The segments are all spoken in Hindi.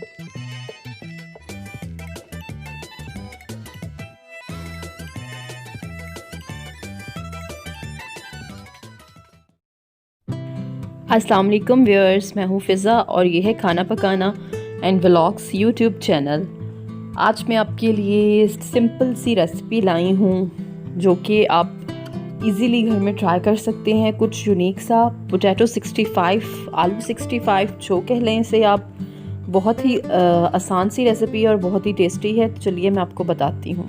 अस्सलाम वालेकुम व्यूअर्स, मैं हूँ फ़िज़ा और ये है खाना पकाना एंड व्लॉग्स यूट्यूब चैनल। आज मैं आपके लिए सिंपल सी रेसिपी लाई हूँ जो कि आप इजीली घर में ट्राई कर सकते हैं। कुछ यूनिक सा पोटैटो 65, आलू 65 जो कह लें इसे आप। बहुत ही आसान सी रेसिपी और बहुत ही टेस्टी है। तो चलिए मैं आपको बताती हूँ।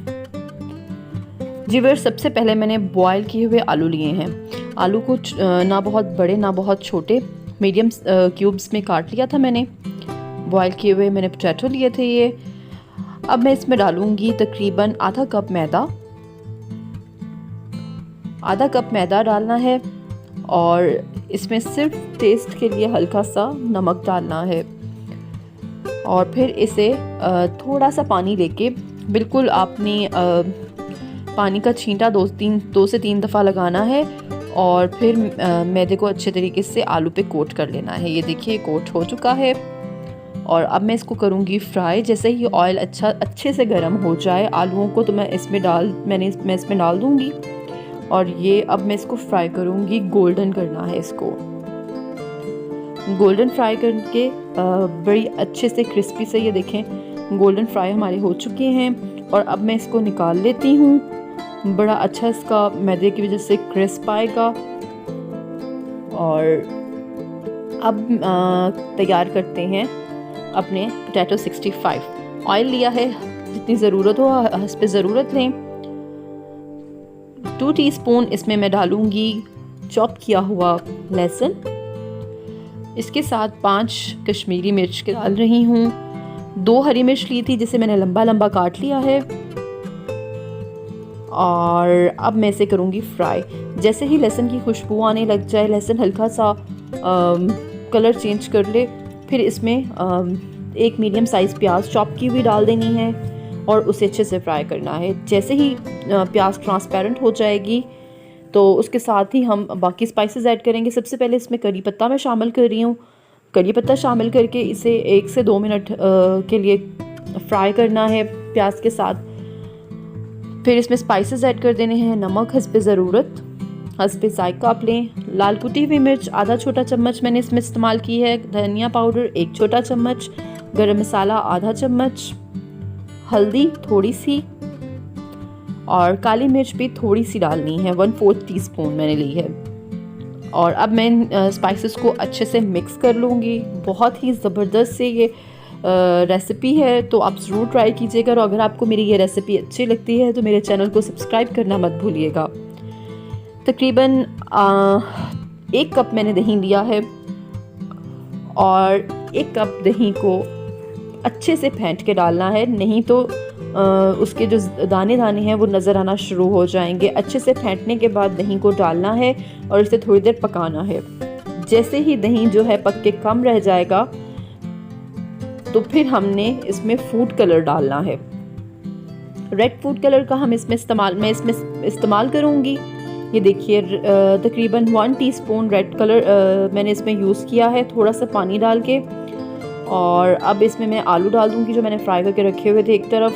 जी व्यूअर्स, सबसे पहले मैंने बॉयल किए हुए आलू लिए हैं। आलू को ना बहुत बड़े ना बहुत छोटे, मीडियम क्यूब्स में काट लिया था मैंने। बॉयल किए हुए मैंने पोटैटो लिए थे ये। अब मैं इसमें डालूंगी तकरीबन आधा कप मैदा। आधा कप मैदा डालना है और इसमें सिर्फ टेस्ट के लिए हल्का सा नमक डालना है। और फिर इसे थोड़ा सा पानी लेके बिल्कुल आपने पानी का छींटा 2 से 3 दफ़ा लगाना है और फिर मैदे को अच्छे तरीके से आलू पे कोट कर लेना है। ये देखिए कोट हो चुका है और अब मैं इसको करूँगी फ्राई। जैसे ही ऑयल अच्छे से गर्म हो जाए आलूओं को तो मैं इसमें डाल दूँगी और ये अब मैं इसको फ्राई करूँगी। गोल्डन करना है इसको, गोल्डन फ्राई करके बड़ी अच्छे से क्रिस्पी से। ये देखें गोल्डन फ्राई हमारे हो चुके हैं और अब मैं इसको निकाल लेती हूँ। बड़ा अच्छा इसका मैदे की वजह से क्रिस्प आएगा। और अब तैयार करते हैं अपने पोटैटो 65। ऑयल लिया है, जितनी ज़रूरत हो उस पे ज़रूरत लें। 2 टीस्पून इसमें मैं डालूंगी चॉप किया हुआ लहसुन। इसके साथ 5 कश्मीरी मिर्च के डाल रही हूँ। 2 हरी मिर्च ली थी जिसे मैंने लंबा लंबा काट लिया है। और अब मैं इसे करूँगी फ्राई। जैसे ही लहसुन की खुशबू आने लग जाए, लहसुन हल्का सा कलर चेंज कर ले, फिर इसमें एक मीडियम साइज़ प्याज चॉप की हुई डाल देनी है और उसे अच्छे से फ्राई करना है। जैसे ही प्याज ट्रांसपेरेंट हो जाएगी तो उसके साथ ही हम बाकी स्पाइसेस ऐड करेंगे। सबसे पहले इसमें करी पत्ता मैं शामिल कर रही हूँ। करी पत्ता शामिल करके इसे 1 से 2 मिनट के लिए फ्राई करना है प्याज के साथ। फिर इसमें स्पाइसेस ऐड कर देने हैं। नमक हस्बे ज़रूरत, हस्बे जायका आप लें। लाल कुटी हुई मिर्च आधा छोटा चम्मच मैंने इसमें इस्तेमाल की है। धनिया पाउडर 1 छोटा चम्मच। गरम मसाला आधा चम्मच। हल्दी थोड़ी सी और काली मिर्च भी थोड़ी सी डालनी है। 1/4 टीस्पून मैंने ली है। और अब मैं स्पाइसेस को अच्छे से मिक्स कर लूँगी। बहुत ही ज़बरदस्त से ये रेसिपी है, तो आप ज़रूर ट्राई कीजिएगा। और अगर आपको मेरी ये रेसिपी अच्छी लगती है तो मेरे चैनल को सब्सक्राइब करना मत भूलिएगा। तकरीबन 1 कप मैंने दही लिया है और 1 कप दही को अच्छे से फेंट के डालना है, नहीं तो उसके जो दाने हैं वो नज़र आना शुरू हो जाएंगे। अच्छे से फेंटने के बाद दही को डालना है और इसे थोड़ी देर पकाना है। जैसे ही दही जो है पक के कम रह जाएगा तो फिर हमने इसमें फूड कलर डालना है। रेड फूड कलर का मैं इसमें इस्तेमाल करूँगी। ये देखिए तकरीबन 1 टीस्पून रेड कलर मैंने इसमें यूज़ किया है, थोड़ा सा पानी डाल के। और अब इसमें मैं आलू डाल दूँगी जो मैंने फ्राई करके रखे हुए थे एक तरफ,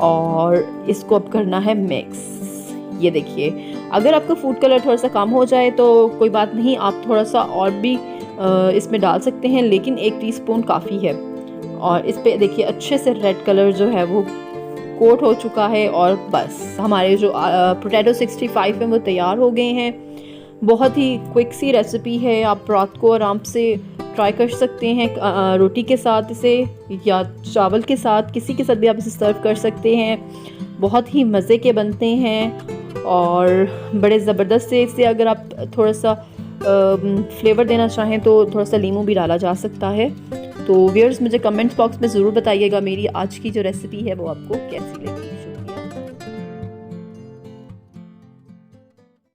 और इसको अब करना है मिक्स। ये देखिए अगर आपका फूड कलर थोड़ा सा कम हो जाए तो कोई बात नहीं, आप थोड़ा सा और भी इसमें डाल सकते हैं, लेकिन 1 टीस्पून काफ़ी है। और इस पे देखिए अच्छे से रेड कलर जो है वो कोट हो चुका है और बस हमारे जो पोटैटो 65 है वो तैयार हो गए हैं। बहुत ही क्विक सी रेसिपी है, आप रात को आराम से ट्राई कर सकते हैं। रोटी के साथ इसे या चावल के साथ, किसी के साथ भी आप इसे सर्व कर सकते हैं। बहुत ही मज़े के बनते हैं और बड़े ज़बरदस्त से। इसे अगर आप थोड़ा सा फ्लेवर देना चाहें तो थोड़ा सा लीमू भी डाला जा सकता है। तो व्यूअर्स मुझे कमेंट्स बॉक्स में ज़रूर बताइएगा मेरी आज की जो रेसिपी है वो आपको कैसी लगी।